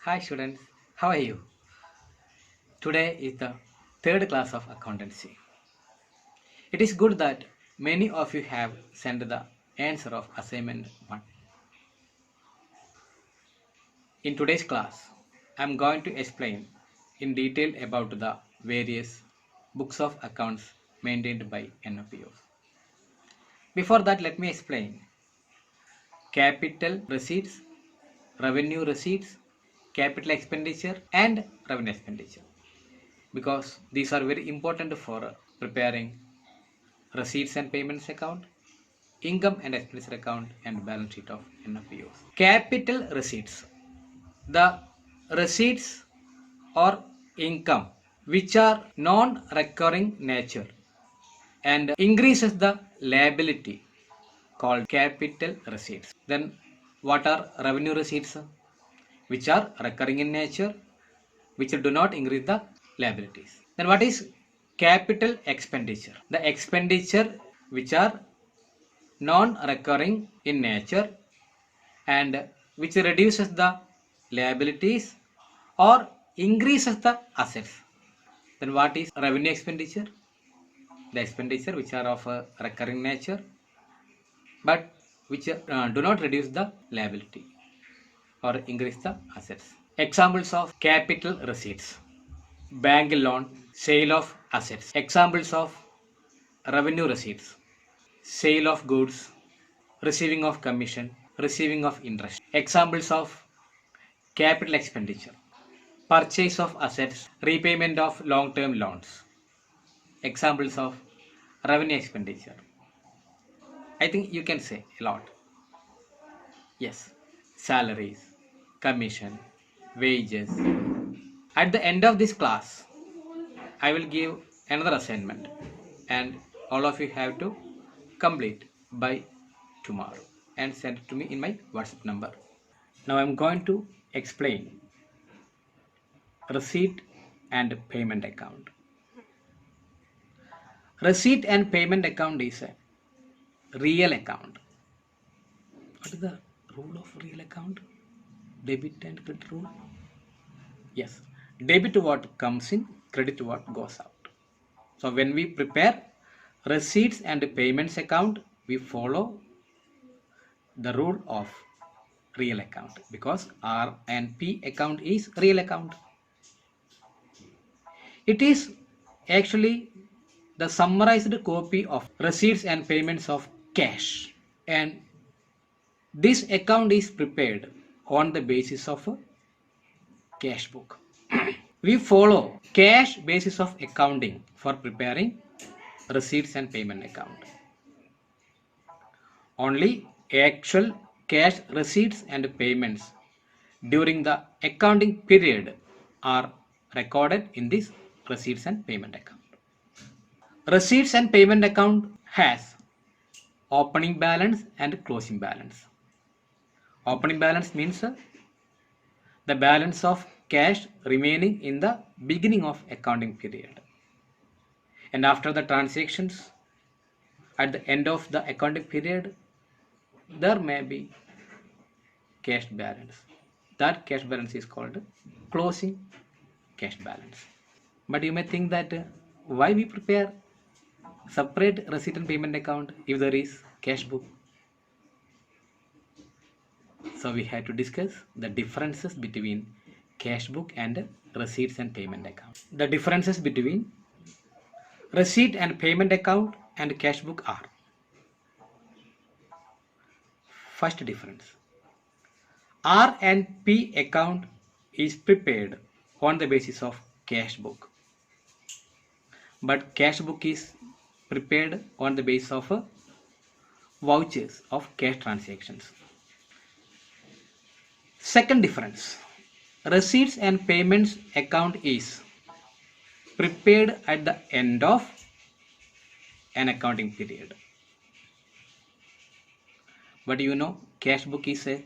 Hi students, how are you? Today is the third class of accountancy. It is good that many of you have sent the answer of assignment 1. In today's class, I am going to explain in detail about the various books of accounts maintained by NPOs. Before that, let me explain capital receipts, revenue receipts, capital expenditure and revenue expenditure, because these are very important for preparing receipts and payments account, income and expenditure account, and balance sheet of NPOs. Capital receipts. The receipts or income which are non-recurring nature and increases the liability called capital receipts. Then what are revenue receipts? Which are recurring in nature, which do not increase the liabilities. Then what is capital expenditure? The expenditure which are non-recurring in nature and which reduces the liabilities or increases the assets. Then what is revenue expenditure? The expenditure which are of a recurring nature but which do not reduce the liability or increase the assets. Examples of capital receipts: bank loan, sale of assets. Examples of revenue receipts: sale of goods, receiving of commission, receiving of interest. Examples of capital expenditure: purchase of assets, repayment of long-term loans. Examples of revenue expenditure: I think you can say a lot. Yes, salaries, commission, wages. At the end of this class, I will give another assignment and all of you have to complete by tomorrow and send it to me in my WhatsApp number. Now I am going to explain receipt and payment account. Receipt and payment account is a real account. What is the rule of real account? Debit and credit rule? Yes. Debit what comes in, credit what goes out. So when we prepare receipts and payments account, we follow the rule of real account because R and P account is real account. It is actually the summarized copy of receipts and payments of cash, and this account is prepared on the basis of a cash book. We follow cash basis of accounting for preparing receipts and payment account. Only actual cash receipts and payments during the accounting period are recorded in this receipts and payment account. Receipts and payment account has opening balance and closing balance. Opening balance means the balance of cash remaining in the beginning of accounting period, and after the transactions at the end of the accounting period there may be cash balance. That cash balance is called closing cash balance. But you may think that why we prepare separate receipt and payment account if there is cash book? So we had to discuss the differences between cash book and receipts and payment account. The differences between receipt and payment account and cash book are: first difference, R and P account is prepared on the basis of cash book, but cash book is prepared on the basis of vouchers of cash transactions. Second difference, receipts and payments account is prepared at the end of an accounting period. But you know, cash book is a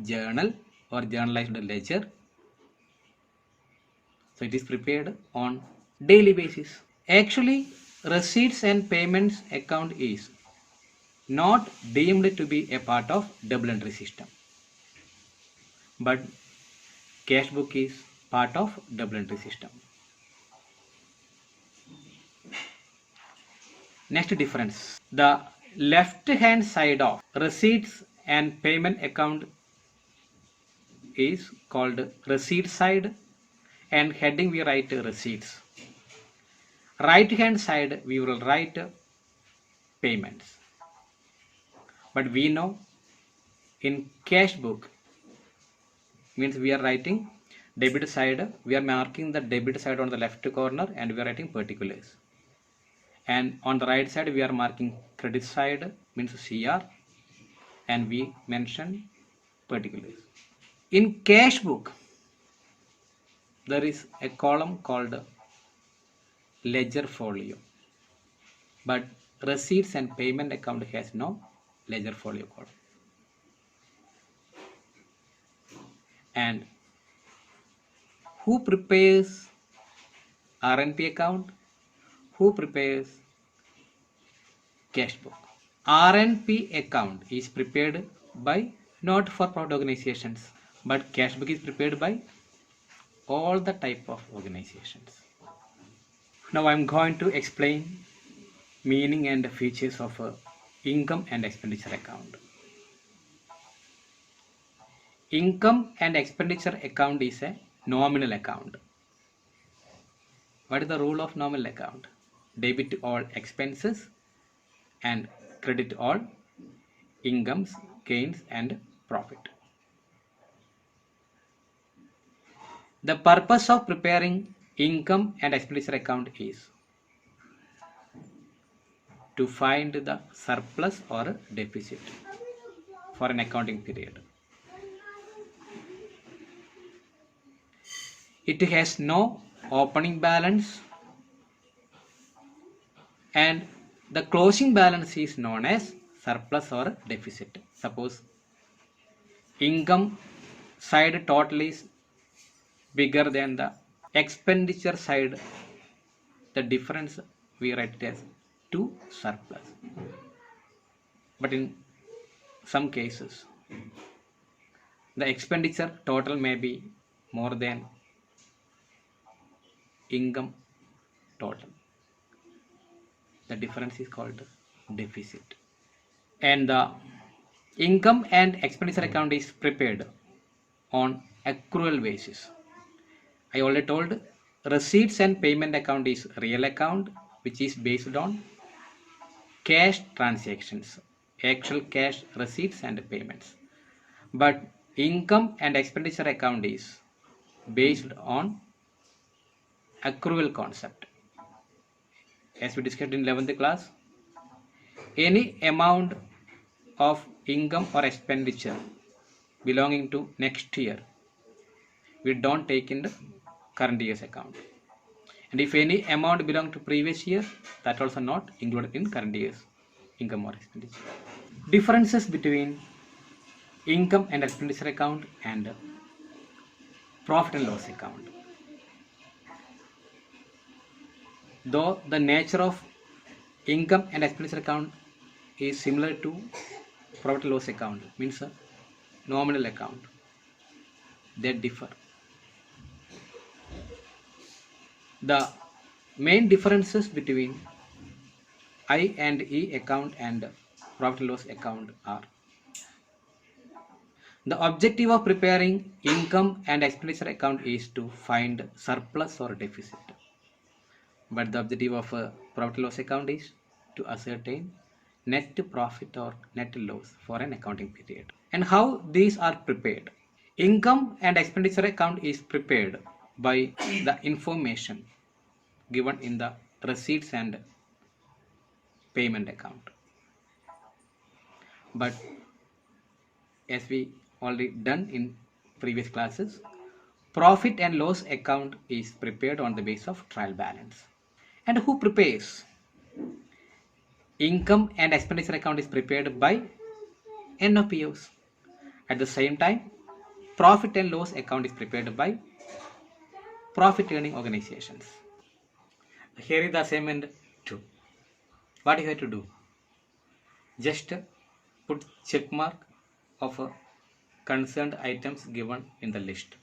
journal or journalized ledger. So it is prepared on daily basis. Actually, receipts and payments account is not deemed to be a part of double entry system. But cash book is part of double entry system. Next difference. The left hand side of receipts and payment account is called receipt side, and heading we write receipts. Right hand side we will write payments. But we know in cash book means we are writing debit side, we are marking the debit side on the left corner and we are writing particulars. And on the right side we are marking credit side means CR and we mention particulars. In cash book there is a column called ledger folio, but receipts and payment account has no ledger folio column. And who prepares RNP account? Who prepares cash book? RNP account is prepared by not for profit organizations, but cash book is prepared by all the type of organizations. Now I am going to explain meaning and features of income and expenditure account. Income and expenditure account is a nominal account. What is the rule of nominal account? Debit all expenses and credit all incomes, gains and profit. The purpose of preparing income and expenditure account is to find the surplus or deficit for an accounting period. It has no opening balance and the closing balance is known as surplus or deficit. Suppose income side total is bigger than the expenditure side, the difference we write it as to surplus. But in some cases the expenditure total may be more than income total. The difference is called deficit. And the income and expenditure account is prepared on accrual basis. I already told receipts and payment account is real account which is based on cash transactions, actual cash receipts and payments. But income and expenditure account is based on accrual concept. As we discussed in 11th class, any amount of income or expenditure belonging to next year we don't take in the current year's account, and if any amount belong to previous year, that also not included in current year's income or expenditure. Differences between income and expenditure account and profit and loss account. Though the nature of income and expenditure account is similar to profit and loss account, means a nominal account, they differ. The main differences between I and E account and profit and loss account are: the objective of preparing income and expenditure account is to find surplus or deficit, but the objective of a profit and loss account is to ascertain net profit or net loss for an accounting period. And how these are prepared? Income and expenditure account is prepared by the information given in the receipts and payment account. But as we already done in previous classes, profit and loss account is prepared on the basis of trial balance. And who prepares? Income and expenditure account is prepared by NOPOs. At the same time, profit and loss account is prepared by profit earning organizations. Here is the assignment 2. What you have to do? Just put check mark of concerned items given in the list.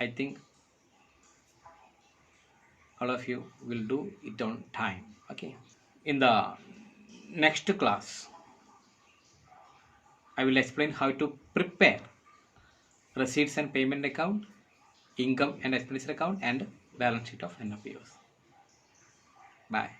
I think all of you will do it on time. Okay. In the next class, I will explain how to prepare receipts and payment account, income and expenditure account, and balance sheet of NFPOs. Bye.